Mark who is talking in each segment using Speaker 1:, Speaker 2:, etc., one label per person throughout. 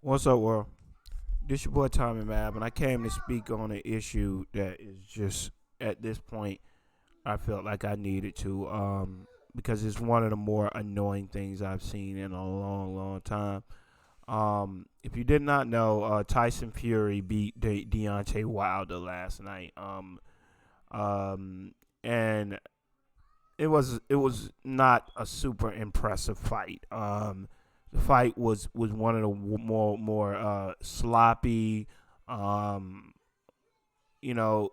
Speaker 1: What's up, world? This your boy Tommy Mab, and I came to speak on an issue that is just at this point I felt like I needed to, because it's one of the more annoying things I've seen in a long, long time. If you did not know, Tyson Fury beat Deontay Wilder last night. And it was not a super impressive fight. The fight was one of the more sloppy, um, you know,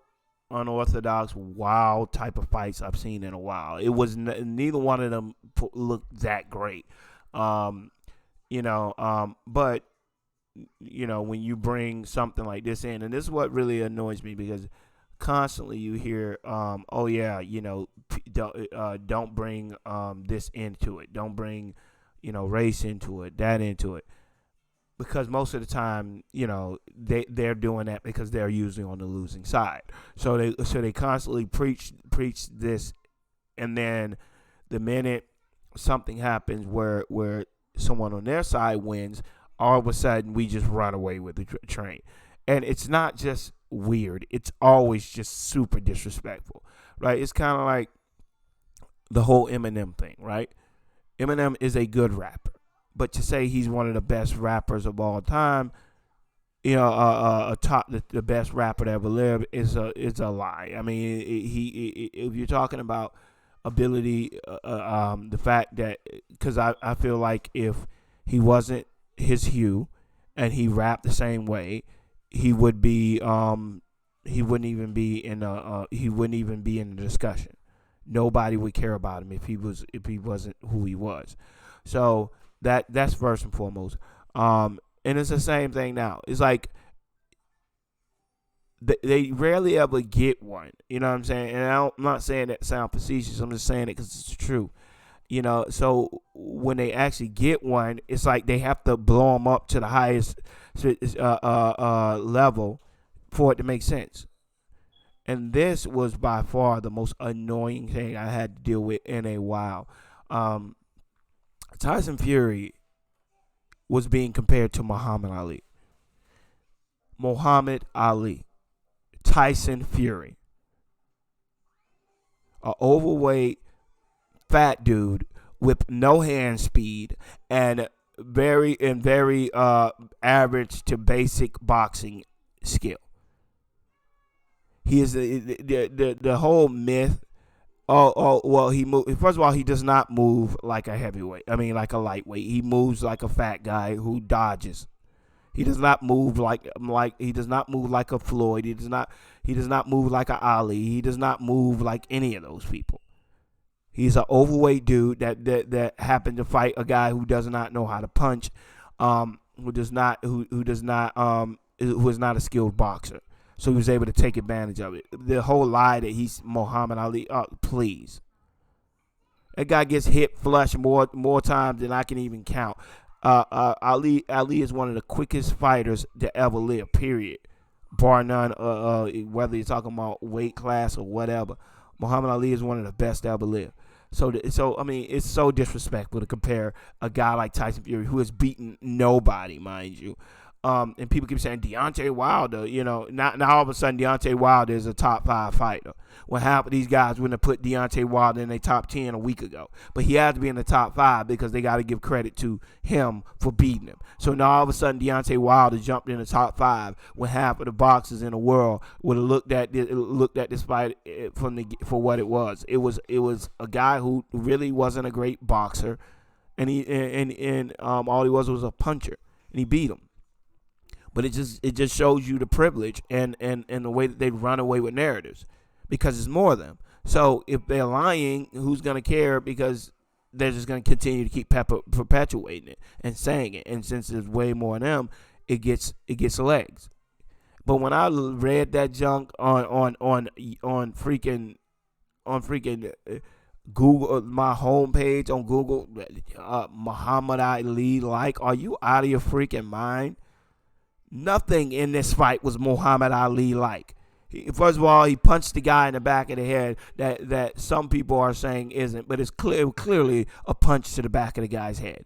Speaker 1: unorthodox, wild type of fights I've seen in a while. It was neither one of them looked that great, um, but when you bring something like this in, and this is what really annoys me because constantly you hear, oh yeah, don't bring this into it, don't bring race into it, that into it, because most of the time, they're doing that because they're usually on the losing side. So they constantly preach this, and then the minute something happens where someone on their side wins, all of a sudden we just run away with the train. And it's not just weird, it's always just super disrespectful, right? It's kind of like the whole Eminem thing, right? Eminem is a good rapper, but to say he's one of the best rappers of all time, the best rapper to ever live is a lie. I mean, if you're talking about ability, the fact that, because I feel like if he wasn't his hue and he rapped the same way, he would be he wouldn't even be in the discussion. Nobody would care about him if he wasn't who he was. So that's first and foremost. And it's the same thing now. It's like they rarely ever get one. You know what I'm saying? And I'm not saying that to sound facetious. I'm just saying it because it's true. So when they actually get one, it's like they have to blow them up to the highest level for it to make sense. And this was by far the most annoying thing I had to deal with in a while. Um, Tyson Fury was being compared to Muhammad Ali. Muhammad Ali. Tyson Fury. An overweight, fat dude with no hand speed and very average to basic boxing skill. He is the whole myth. Well, he move. First of all, he does not move like a heavyweight. I mean, like a lightweight. He moves like a fat guy who dodges. He does not move like he does not move like a Floyd. He does not move like a Ali. He does not move like any of those people. He's an overweight dude that happened to fight a guy who does not know how to punch, who is not a skilled boxer. So he was able to take advantage of it. The whole lie that he's Muhammad Ali, please. That guy gets hit flush more times than I can even count. Ali is one of the quickest fighters to ever live, period. Bar none, whether you're talking about weight class or whatever. Muhammad Ali is one of the best to ever live. So I mean, it's so disrespectful to compare a guy like Tyson Fury, who has beaten nobody, mind you. And people keep saying Deontay Wilder, now all of a sudden Deontay Wilder is a top 5 fighter. When half of these guys wouldn't have put Deontay Wilder in their top 10 a week ago. But he had to be in the top 5 because they got to give credit to him for beating him. So now all of a sudden Deontay Wilder jumped in the top 5 when half of the boxers in the world would have looked at this fight for what it was. It was a guy who really wasn't a great boxer, and all he was a puncher, and he beat him. But it just shows you the privilege and the way that they run away with narratives, because it's more of them. So if they're lying, who's going to care? Because they're just going to continue to keep perpetuating it and saying it. And since there's way more of them, it gets legs. But when I read that junk on freaking Google, my homepage on Google, Muhammad Ali, are you out of your freaking mind? Nothing in this fight was Muhammad Ali like. First of all, he punched the guy in the back of the head that some people are saying isn't, but it's clearly a punch to the back of the guy's head.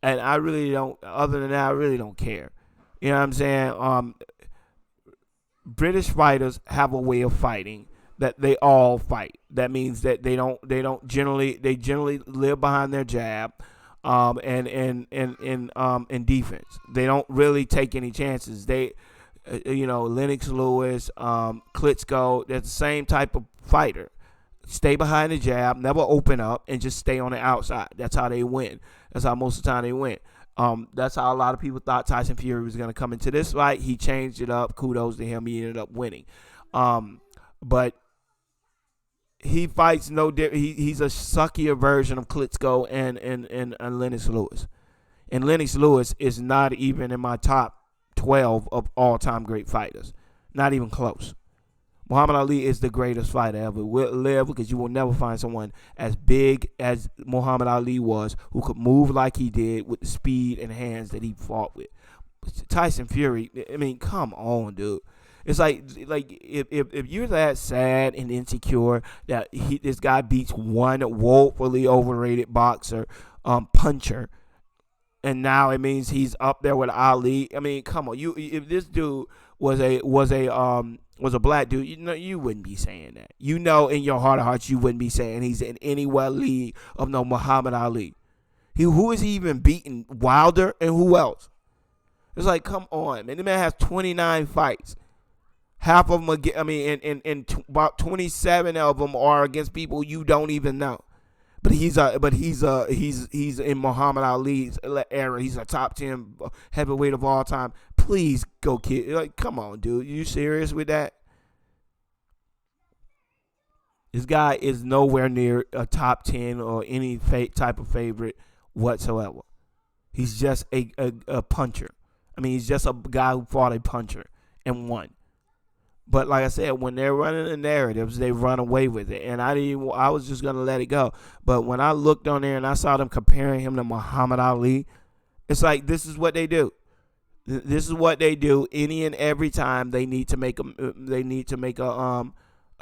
Speaker 1: And I really don't. Other than that, I really don't care. You know what I'm saying? British fighters have a way of fighting that they all fight. That means that they generally live behind their jab, and defense. They don't really take any chances. Lennox Lewis, Klitschko, they're the same type of fighter. Stay behind the jab, never open up, and just stay on the outside. That's how they win. That's how most of the time they win. That's how a lot of people thought Tyson Fury was going to come into this fight. He changed it up. Kudos to him. He ended up winning. But he fights no different. He's a suckier version of Klitschko and Lennox Lewis. And Lennox Lewis is not even in my top 12 of all-time great fighters. Not even close. Muhammad Ali is the greatest fighter ever will live, because you will never find someone as big as Muhammad Ali was, who could move like he did with the speed and hands that he fought with. Tyson Fury, I mean, come on, dude. It's like if you're that sad and insecure that this guy beats one woefully overrated boxer, puncher, and now it means he's up there with Ali. I mean, come on, if this dude was a black dude, you wouldn't be saying that. In your heart of hearts, you wouldn't be saying he's in anywhere league of no Muhammad Ali. Who is he even beating? Wilder and who else? It's like, come on, man. The man has 29 fights. Half of them, about 27 of them are against people you don't even know. But he's in Muhammad Ali's era. He's a top 10 heavyweight of all time. Please go, kid. Like, come on, dude. You serious with that? This guy is nowhere near a top 10 or any type of favorite whatsoever. He's just a puncher. I mean, he's just a guy who fought a puncher and won. But like I said, when they're running the narratives, they run away with it. And I was just going to let it go. But when I looked on there and I saw them comparing him to Muhammad Ali, it's like, this is what they do. This is what they do any and every time they need to make a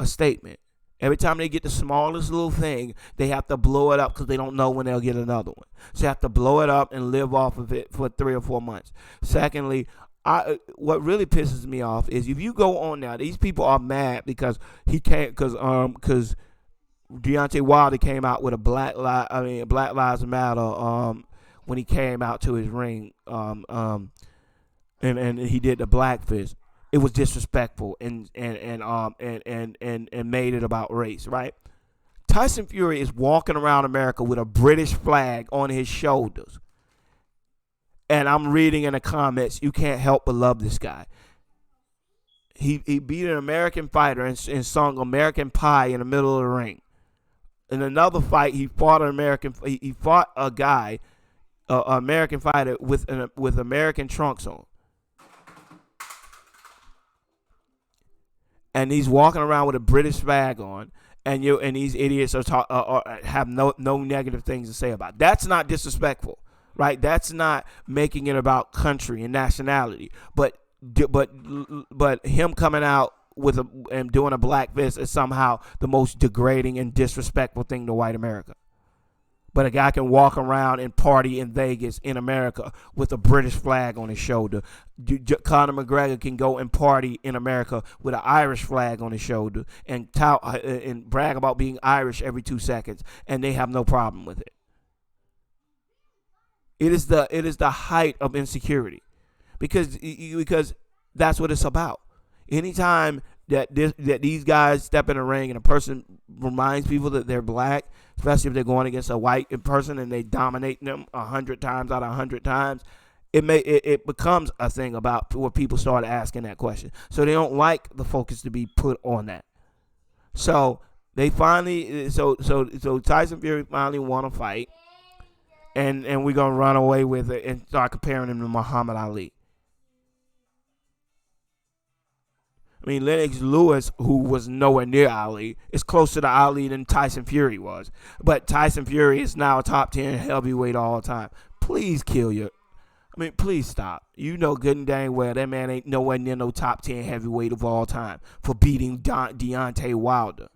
Speaker 1: statement. Every time they get the smallest little thing, they have to blow it up because they don't know when they'll get another one. So you have to blow it up and live off of it for 3 or 4 months. Secondly, what really pisses me off is if you go on now, these people are mad because because Deontay Wilder came out with a Black Lives Matter when he came out to his ring and he did the black fist. It was disrespectful and made it about race, right? Tyson Fury is walking around America with a British flag on his shoulders. And I'm reading in the comments, you can't help but love this guy. He beat an American fighter and sung American Pie in the middle of the ring. In another fight, he fought a guy, an American fighter with American trunks on. And he's walking around with a British flag on, and these idiots have no negative things to say about it. That's not disrespectful. Right, that's not making it about country and nationality, but him coming out and doing a black fist is somehow the most degrading and disrespectful thing to white America. But a guy can walk around and party in Vegas in America with a British flag on his shoulder. Conor McGregor can go and party in America with an Irish flag on his shoulder and brag about being Irish every 2 seconds, and they have no problem with it. It is the height of insecurity, because that's what it's about. Anytime that these guys step in the ring and a person reminds people that they're black, especially if they're going against a white person and they dominate them 100 times out of 100 times, it becomes a thing about where people start asking that question. So they don't like the focus to be put on that. So they finally, so Tyson Fury finally won a fight. And we're going to run away with it and start comparing him to Muhammad Ali. I mean, Lennox Lewis, who was nowhere near Ali, is closer to Ali than Tyson Fury was. But Tyson Fury is now a top 10 heavyweight all time. Please please stop. You know good and dang well that man ain't nowhere near no top 10 heavyweight of all time for beating Deontay Wilder.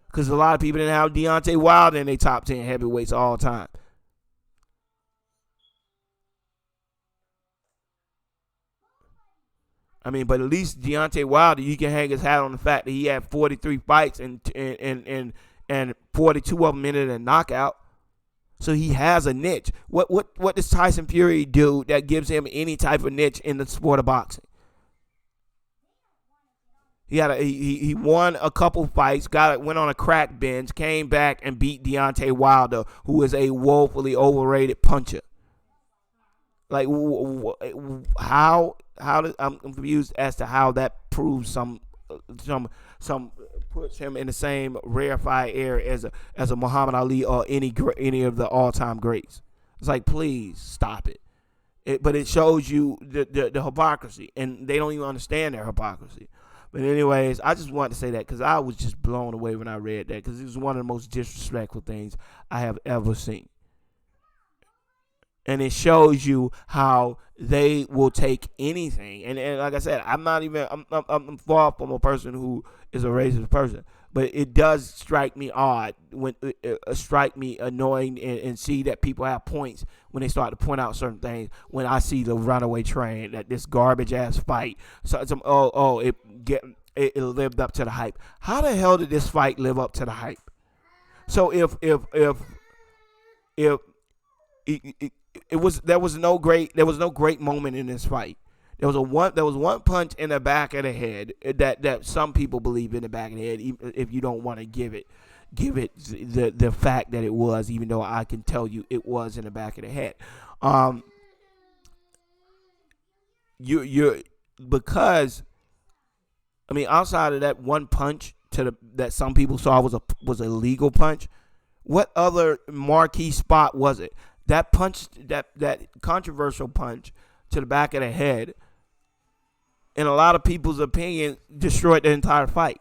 Speaker 1: Because a lot of people didn't have Deontay Wilder in their top 10 heavyweights all time. I mean, but at least Deontay Wilder, you can hang his hat on the fact that he had 43 fights and 42 of them ended in a knockout. So he has a niche. What does Tyson Fury do that gives him any type of niche in the sport of boxing? He won a couple fights, went on a crack binge, came back and beat Deontay Wilder, who is a woefully overrated puncher. Like how does I'm confused as to how that proves some puts him in the same rarefied air as a Muhammad Ali or any of the all-time greats. It's like, please stop it. But it shows you the hypocrisy, and they don't even understand their hypocrisy. But anyways, I just wanted to say that because I was just blown away when I read that, because it was one of the most disrespectful things I have ever seen. And it shows you how they will take anything. And like I said, I'm far from a person who is a racist person. But it does strike me odd, strike me annoying, and see that people have points when they start to point out certain things. When I see the runaway train, that this garbage ass fight, it lived up to the hype. How the hell did this fight live up to the hype? So if there was no great moment in this fight. There was one punch in the back of the head that some people believe in the back of the head, even if you don't want to give it the fact that it was, even though I can tell you it was in the back of the head. Because I mean, outside of that one punch that some people saw was a legal punch, what other marquee spot was it? That punch, that controversial punch to the back of the head, in a lot of people's opinion, destroyed the entire fight.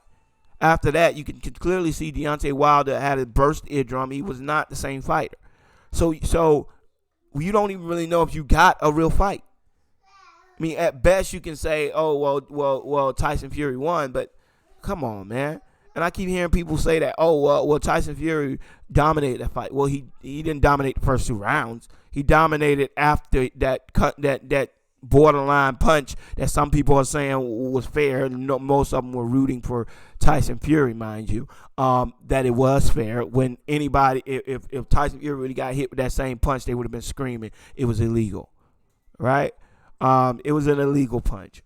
Speaker 1: After that, you can clearly see Deontay Wilder had a burst eardrum. He was not the same fighter. So you don't even really know if you got a real fight. I mean, at best you can say, oh, well, Tyson Fury won, but come on, man. And I keep hearing people say that, well, Tyson Fury dominated that fight. Well, he didn't dominate the first 2 rounds. He dominated after that borderline punch that some people are saying was fair. Most of them were rooting for Tyson Fury, mind you, that it was fair. When anybody, if Tyson Fury really got hit with that same punch, they would have been screaming it was illegal, right? It was an illegal punch.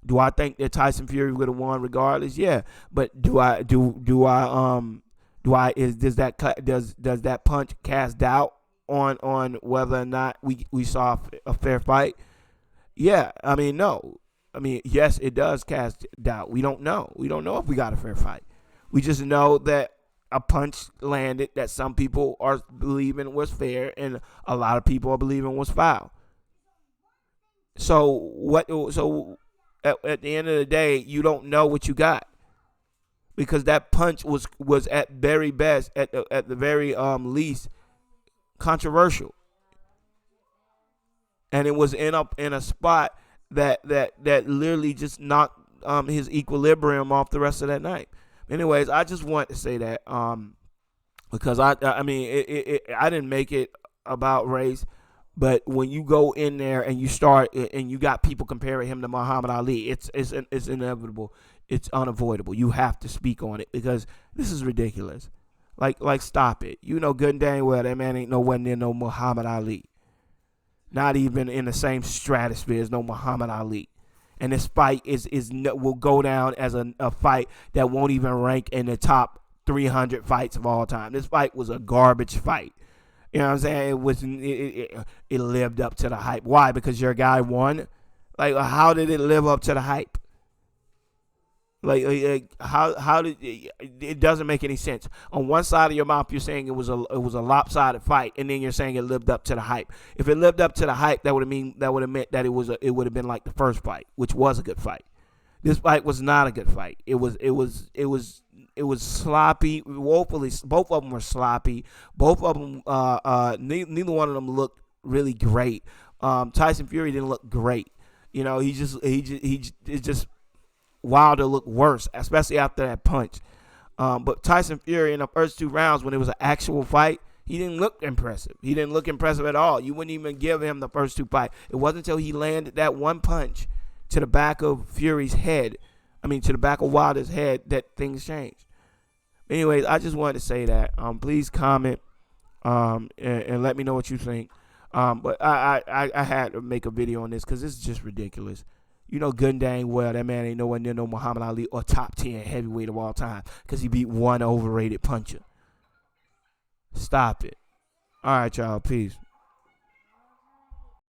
Speaker 1: Do I think that Tyson Fury would have won regardless? Yeah, but does that punch cast doubt on whether or not we saw a fair fight? Yeah, I mean, no. I mean, yes, it does cast doubt. We don't know. We don't know if we got a fair fight. We just know that a punch landed that some people are believing was fair and a lot of people are believing was foul. So at the end of the day, you don't know what you got, because that punch was at very best, at the very least, controversial, and it was in a spot that literally just knocked his equilibrium off the rest of that night. Anyways, I just want to say that because I mean I didn't make it about race. But when you go in there and you start and you got people comparing him to Muhammad Ali, it's inevitable. It's unavoidable. You have to speak on it because this is ridiculous. Like stop it. You know good and dang well that man ain't nowhere near no Muhammad Ali. Not even in the same stratosphere as no Muhammad Ali. And this fight will go down as a fight that won't even rank in the top 300 fights of all time. This fight was a garbage fight. You know what I'm saying? It lived up to the hype. Why? Because your guy won? Like, how did it live up to the hype? Like how did it doesn't make any sense. On one side of your mouth, you're saying it was a lopsided fight, and then you're saying it lived up to the hype. If it lived up to the hype, that would have meant that it would have been like the first fight, which was a good fight. This fight was not a good fight. It was sloppy, woefully. Both of them were sloppy. Both of them, neither one of them looked really great. Tyson Fury didn't look great. You know, he just Wilder looked worse, especially after that punch. But Tyson Fury in the first 2 rounds, when it was an actual fight, he didn't look impressive. He didn't look impressive at all. You wouldn't even give him the first 2 fights. It wasn't until he landed that one punch to the back of Fury's head, to the back of Wilder's head, that things changed. Anyways, I just wanted to say that. Please comment and let me know what you think. But I had to make a video on this because this is just ridiculous. You know good and dang well that man ain't nowhere near no Muhammad Ali or top 10 heavyweight of all time because he beat one overrated puncher. Stop it. All right, y'all. Peace.